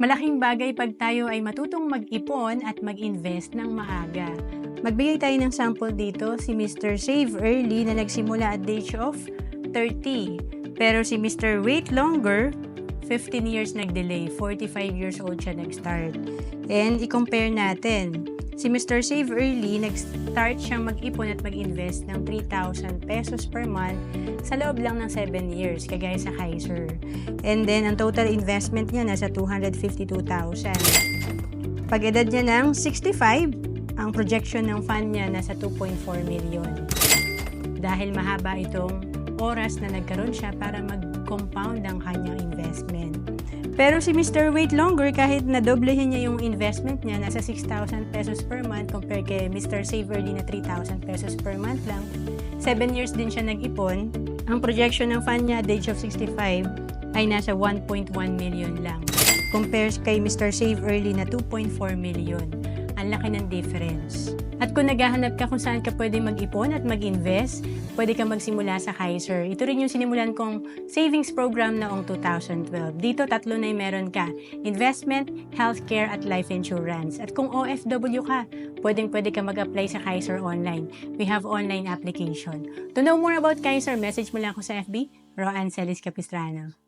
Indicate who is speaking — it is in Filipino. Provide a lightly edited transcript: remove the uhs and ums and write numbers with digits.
Speaker 1: Malaking bagay pag tayo ay matutong mag-ipon at mag-invest ng maaga. Magbigay tayo ng sample dito, si Mr. Save Early na nagsimula at the age of 30. Pero si Mr. Wait Longer, 15 years nag-delay, 45 years old siya nag-start. And i-compare natin, si Mr. Save Early, nag-start siyang mag-ipon at mag-invest ng 3,000 pesos per month sa loob lang ng 7 years, kagaya sa Kaiser. And then, ang total investment niya nasa 252,000. Pag edad niya ng 65, ang projection ng fund niya nasa 2.4 million. Dahil mahaba itong oras na nagkaroon siya para mag-compound ang kanyang investment. Pero si Mr. Wait Longer, kahit nadoblehin niya yung investment niya, nasa 6,000 pesos per month compare kay Mr. Save Early na 3,000 pesos per month lang. 7 years din siya nag-ipon. Ang projection ng fund niya at the age of 65 ay nasa 1.1 million lang. Compares kay Mr. Save Early na 2.4 million. Ang laki ng difference. At kung naghahanap ka kung saan ka pwede mag-ipon at mag-invest, pwede ka magsimula sa Kaiser. Ito rin yung sinimulan kong savings program noong 2012. Dito, tatlo na yung meron ka. Investment, healthcare, at life insurance. At kung OFW ka, pwede ka mag-apply sa Kaiser online. We have online application. To know more about Kaiser, message mo lang ako sa FB, Roanne Celis Capistrano.